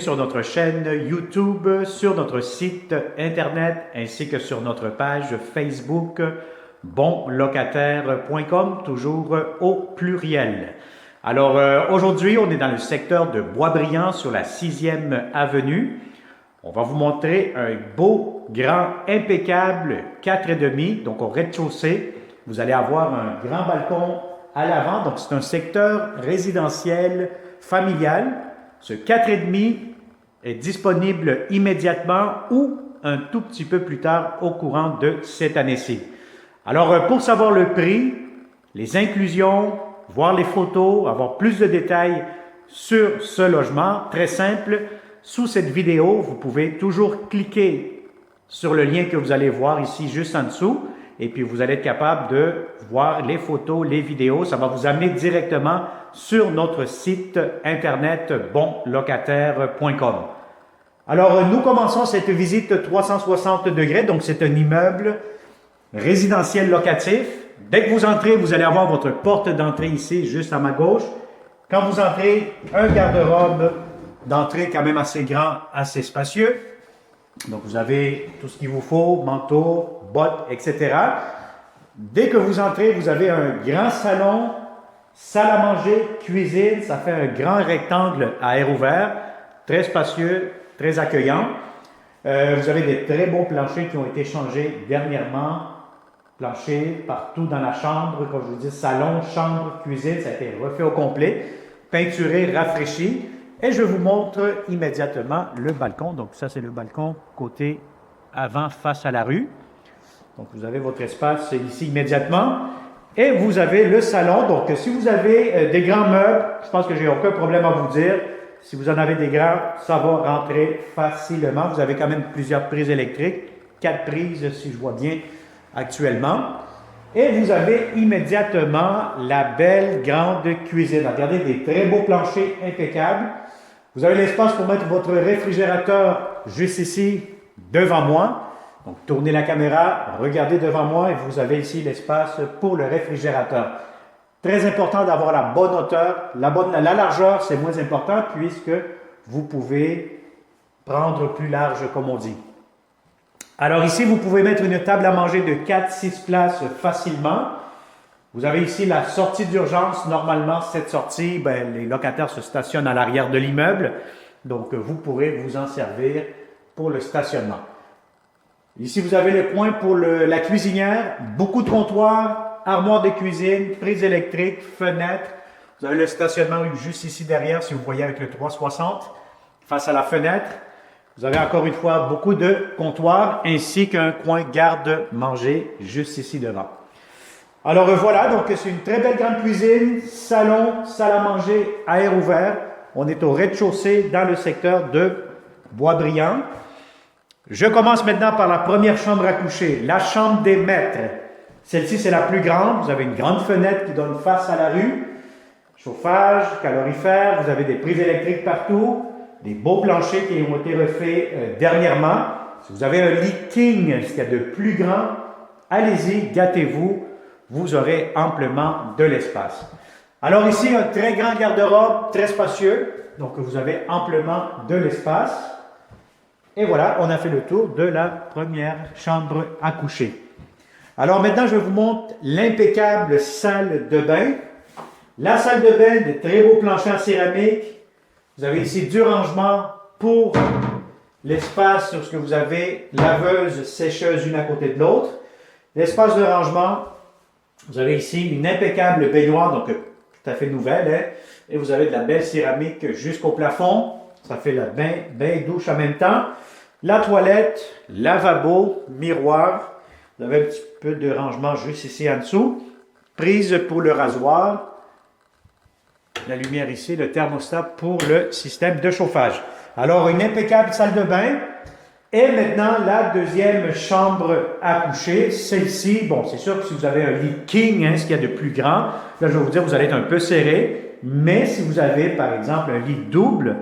bienvenue sur notre chaîne YouTube, sur notre site Internet ainsi que sur notre page Facebook bonlocataire.com, toujours au pluriel. Alors aujourd'hui, on est dans le secteur de Boisbriand sur la 6e avenue. On va vous montrer un beau, grand, impeccable 4,5, donc au rez-de-chaussée. Vous allez avoir un grand balcon à l'avant, donc c'est un secteur résidentiel familial. Ce 4,5 est disponible immédiatement ou un tout petit peu plus tard au courant de cette année-ci. Alors, pour savoir le prix, les inclusions, voir les photos, avoir plus de détails sur ce logement, très simple, sous cette vidéo, vous pouvez toujours cliquer sur le lien que vous allez voir ici juste en dessous et puis vous allez être capable de voir les photos, les vidéos. Ça va vous amener directement sur notre site internet bonlocataire.com. Alors, nous commençons cette visite 360 degrés. Donc, c'est un immeuble résidentiel locatif. Dès que vous entrez, vous allez avoir votre porte d'entrée ici, juste à ma gauche. Quand vous entrez, un garde-robe d'entrée quand même assez grand, assez spacieux. Donc, vous avez tout ce qu'il vous faut, manteau, bottes, etc. Dès que vous entrez, vous avez un grand salon, salle à manger, cuisine. Ça fait un grand rectangle à air ouvert, très spacieux, très accueillant. Vous avez des très beaux planchers qui ont été changés dernièrement. Planchers partout dans la chambre, comme je vous dis, salon, chambre, cuisine, ça a été refait au complet, peinturé, rafraîchi. Et je vous montre immédiatement le balcon. Donc ça, c'est le balcon côté avant face à la rue. Donc vous avez votre espace ici immédiatement. Et vous avez le salon. Donc si vous avez des grands meubles, je pense que j'ai aucun problème à vous dire. Si vous en avez des grands, ça va rentrer facilement. Vous avez quand même plusieurs prises électriques. 4 prises si je vois bien actuellement. Et vous avez immédiatement la belle grande cuisine. Regardez, des très beaux planchers impeccables. Vous avez l'espace pour mettre votre réfrigérateur juste ici devant moi. Donc, tournez la caméra, regardez devant moi et vous avez ici l'espace pour le réfrigérateur. Très important d'avoir la bonne hauteur. La largeur, c'est moins important puisque vous pouvez prendre plus large, comme on dit. Alors ici, vous pouvez mettre une table à manger de 4-6 places facilement. Vous avez ici la sortie d'urgence. Normalement, cette sortie, les locataires se stationnent à l'arrière de l'immeuble. Donc, vous pourrez vous en servir pour le stationnement. Ici, vous avez le coin pour la cuisinière. Beaucoup de comptoirs, armoire de cuisine, prise électrique, fenêtre. Vous avez le stationnement juste ici derrière, si vous voyez avec le 360, face à la fenêtre. Vous avez encore une fois beaucoup de comptoirs ainsi qu'un coin garde-manger juste ici devant. Alors voilà, donc c'est une très belle grande cuisine, salon, salle à manger à air ouvert. On est au rez-de-chaussée dans le secteur de Boisbriand. Je commence maintenant par la première chambre à coucher, la chambre des maîtres. Celle-ci, c'est la plus grande. Vous avez une grande fenêtre qui donne face à la rue. Chauffage, calorifère, vous avez des prises électriques partout. Des beaux planchers qui ont été refaits dernièrement. Si vous avez un lit king, ce qu'il y a de plus grand, allez-y, gâtez-vous. Vous aurez amplement de l'espace. Alors ici, un très grand garde-robe, très spacieux. Donc, vous avez amplement de l'espace. Et voilà, on a fait le tour de la première chambre à coucher. Alors maintenant, je vous montre l'impeccable salle de bain. La salle de bain, de très beaux planchers en céramique. Vous avez ici du rangement pour l'espace sur ce que vous avez laveuse, sécheuse une à côté de l'autre. L'espace de rangement, vous avez ici une impeccable baignoire, donc tout à fait nouvelle, hein? Et vous avez de la belle céramique jusqu'au plafond. Ça fait le bain et douche en même temps. La toilette, lavabo, miroir. Vous avez un petit peu de rangement juste ici en dessous. Prise pour le rasoir. La lumière ici, le thermostat pour le système de chauffage. Alors, une impeccable salle de bain. Et maintenant, la deuxième chambre à coucher. Celle-ci, bon, c'est sûr que si vous avez un lit king, ce qu'il y a de plus grand, là, je vais vous dire, vous allez être un peu serré. Mais si vous avez, par exemple, un lit double,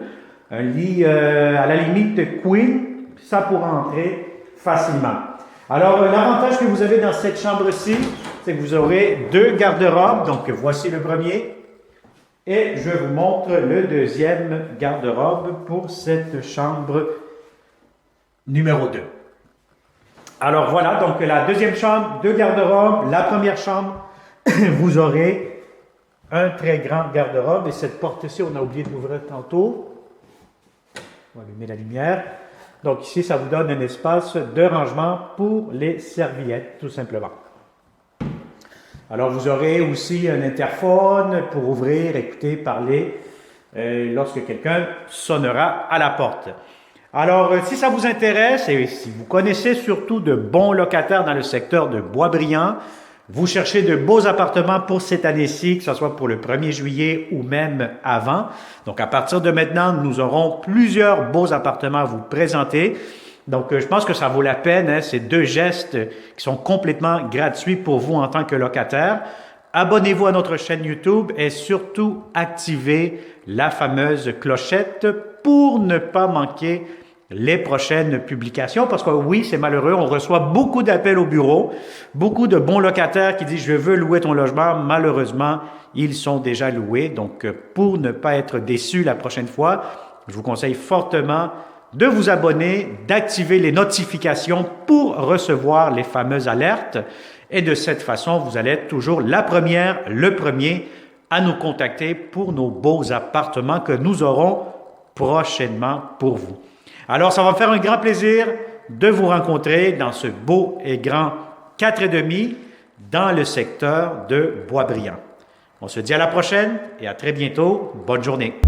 un lit à la limite queen, ça pourra entrer facilement. Alors, l'avantage que vous avez dans cette chambre-ci, c'est que vous aurez 2 garde-robes. Donc, voici le premier. Et je vous montre le deuxième garde-robe pour cette chambre numéro 2. Alors voilà, donc la deuxième chambre, 2 garde-robes. La première chambre, vous aurez un très grand garde-robe. Et cette porte-ci, on a oublié de l'ouvrir tantôt. On va allumer la lumière. Donc ici, ça vous donne un espace de rangement pour les serviettes, tout simplement. Alors vous aurez aussi un interphone pour ouvrir, écouter, parler lorsque quelqu'un sonnera à la porte. Alors, si ça vous intéresse et si vous connaissez surtout de bons locataires dans le secteur de Boisbriand, vous cherchez de beaux appartements pour cette année-ci, que ce soit pour le 1er juillet ou même avant. Donc, à partir de maintenant, nous aurons plusieurs beaux appartements à vous présenter. Donc, je pense que ça vaut la peine, hein, ces 2 gestes qui sont complètement gratuits pour vous en tant que locataire. Abonnez-vous à notre chaîne YouTube et surtout activez la fameuse clochette pour ne pas manquer les prochaines publications. Parce que oui, c'est malheureux, on reçoit beaucoup d'appels au bureau, beaucoup de bons locataires qui disent « je veux louer ton logement ». Malheureusement, ils sont déjà loués. Donc, pour ne pas être déçus la prochaine fois, je vous conseille fortement de vous abonner, d'activer les notifications pour recevoir les fameuses alertes. Et de cette façon, vous allez être toujours la première, le premier à nous contacter pour nos beaux appartements que nous aurons prochainement pour vous. Alors, ça va me faire un grand plaisir de vous rencontrer dans ce beau et grand 4,5 dans le secteur de Boisbriand. On se dit à la prochaine et à très bientôt. Bonne journée.